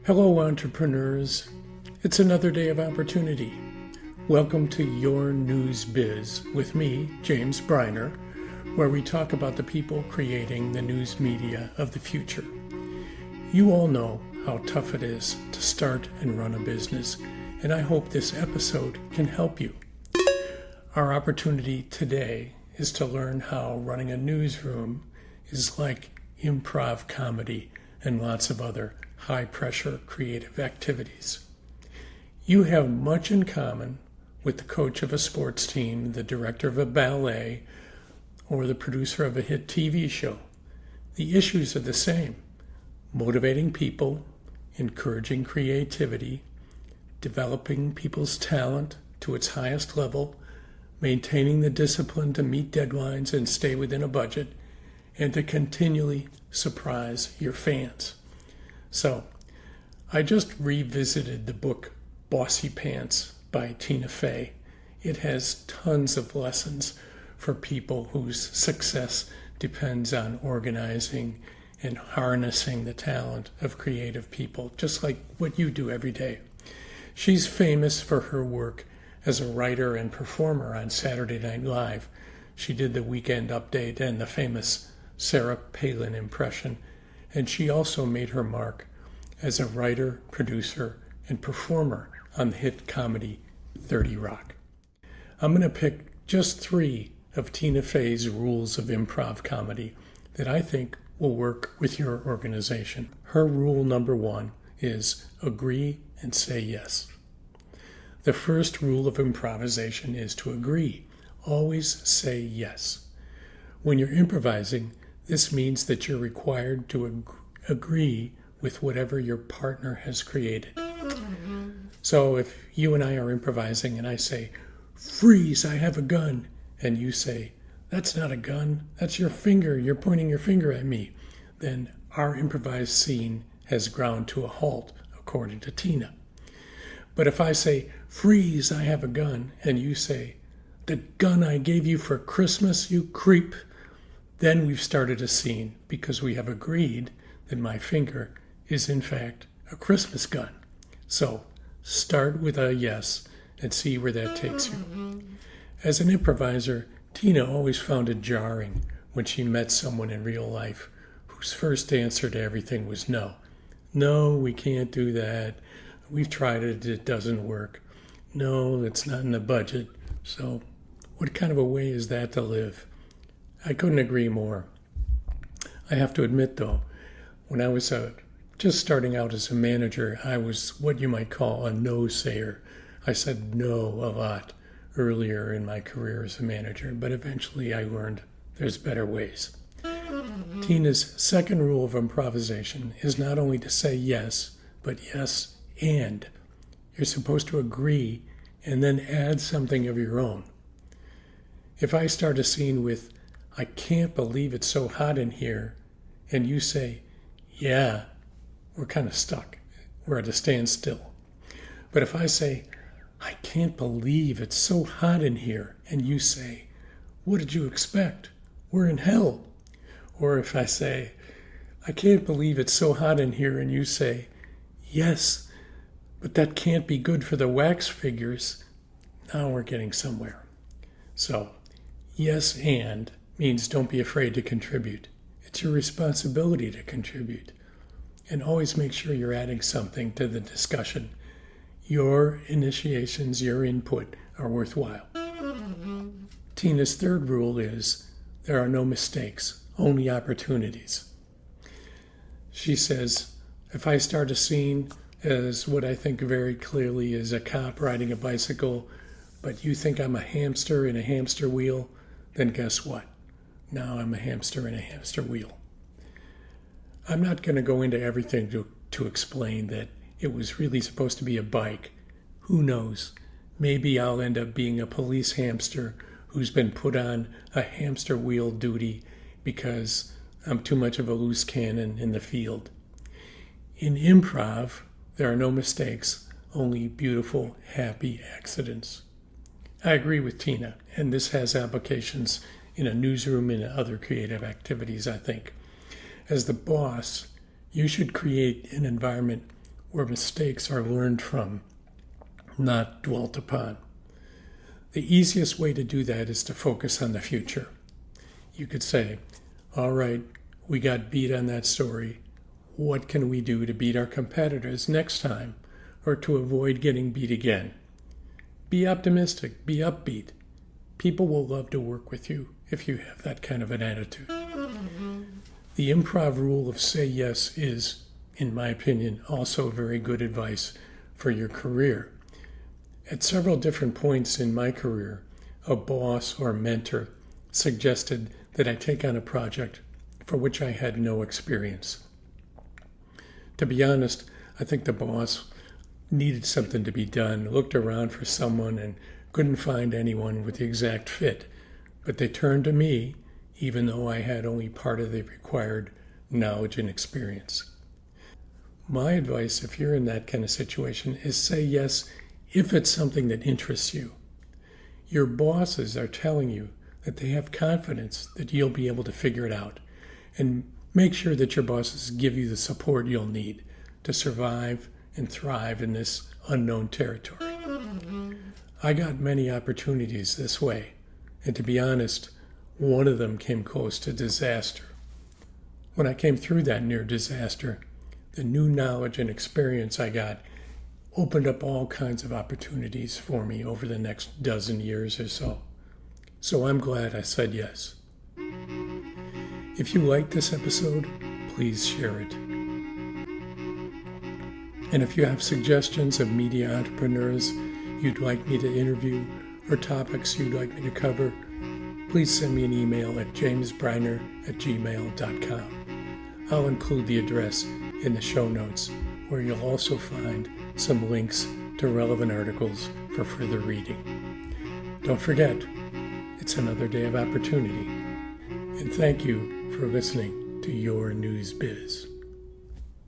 Hello, entrepreneurs. It's another day of opportunity. Welcome to Your News Biz with me, James Briner, where we talk about the people creating the news media of the future. You all know how tough it is to start and run a business, and I hope this episode can help you. Our opportunity today is to learn how running a newsroom is like improv comedy and lots of other high-pressure creative activities. You have much in common with the coach of a sports team, the director of a ballet, or the producer of a hit TV show. The issues are the same: motivating people, encouraging creativity, developing people's talent to its highest level, maintaining the discipline to meet deadlines and stay within a budget, and to continually surprise your fans. So, I just revisited the book Bossy Pants by Tina Fey. It has tons of lessons for people whose success depends on organizing and harnessing the talent of creative people, just like what you do every day. She's famous for her work as a writer and performer on Saturday Night Live. She did the Weekend Update and the famous Sarah Palin impression, and she also made her mark as a writer, producer, and performer on the hit comedy 30 Rock. I'm going to pick just 3 of Tina Fey's rules of improv comedy that I think will work with your organization. Her rule number 1 is agree and say yes. The first rule of improvisation is to agree. Always say yes. When you're improvising, this means that you're required to agree with whatever your partner has created. So if you and I are improvising and I say, "Freeze, I have a gun," and you say, "That's not a gun, that's your finger, you're pointing your finger at me," then our improvised scene has ground to a halt, according to Tina. But if I say, "Freeze, I have a gun," and you say, "The gun I gave you for Christmas, you creep," then we've started a scene because we have agreed that my finger is in fact a Christmas gun. So start with a yes and see where that takes you. As an improviser, Tina always found it jarring when she met someone in real life whose first answer to everything was no. "No, we can't do that. We've tried it, it doesn't work. No, it's not in the budget." So what kind of a way is that to live? I couldn't agree more. I have to admit, though, when I was just starting out as a manager, I was what you might call a no-sayer. I said no a lot earlier in my career as a manager, but eventually I learned there's better ways. Tina's second rule of improvisation is not only to say yes, but yes and. You're supposed to agree and then add something of your own. If I start a scene with, "I can't believe it's so hot in here," and you say, "Yeah," we're kind of stuck. We're at a standstill. But if I say, "I can't believe it's so hot in here," and you say, "What did you expect? We're in hell." Or if I say, "I can't believe it's so hot in here," and you say, "Yes, but that can't be good for the wax figures," now we're getting somewhere. So, yes and means don't be afraid to contribute. It's your responsibility to contribute. And always make sure you're adding something to the discussion. Your initiations, your input are worthwhile. Tina's third rule is there are no mistakes, only opportunities. She says, if I start a scene as what I think very clearly is a cop riding a bicycle, but you think I'm a hamster in a hamster wheel, then guess what? Now I'm a hamster in a hamster wheel. I'm not going to go into everything to explain that it was really supposed to be a bike. Who knows? Maybe I'll end up being a police hamster who's been put on a hamster wheel duty because I'm too much of a loose cannon in the field. In improv, there are no mistakes, only beautiful, happy accidents. I agree with Tina, and this has applications in a newsroom and other creative activities, I think. As the boss, you should create an environment where mistakes are learned from, not dwelt upon. The easiest way to do that is to focus on the future. You could say, all right, we got beat on that story. What can we do to beat our competitors next time or to avoid getting beat again? Be optimistic, be upbeat. People will love to work with you if you have that kind of an attitude. The improv rule of say yes is, in my opinion, also very good advice for your career. At several different points in my career, a boss or mentor suggested that I take on a project for which I had no experience. To be honest, I think the boss needed something to be done, looked around for someone and couldn't find anyone with the exact fit, but they turned to me even though I had only part of the required knowledge and experience. My advice, if you're in that kind of situation, is say yes if it's something that interests you. Your bosses are telling you that they have confidence that you'll be able to figure it out, and make sure that your bosses give you the support you'll need to survive and thrive in this unknown territory. I got many opportunities this way, and to be honest, one of them came close to disaster. When I came through that near disaster, the new knowledge and experience I got opened up all kinds of opportunities for me over the next dozen years or so. So I'm glad I said yes. If you liked this episode, please share it. And if you have suggestions of media entrepreneurs you'd like me to interview or topics you'd like me to cover, please send me an email at jamesbriner@gmail.com. I'll include the address in the show notes, where you'll also find some links to relevant articles for further reading. Don't forget, it's another day of opportunity. And thank you for listening to Your News Biz.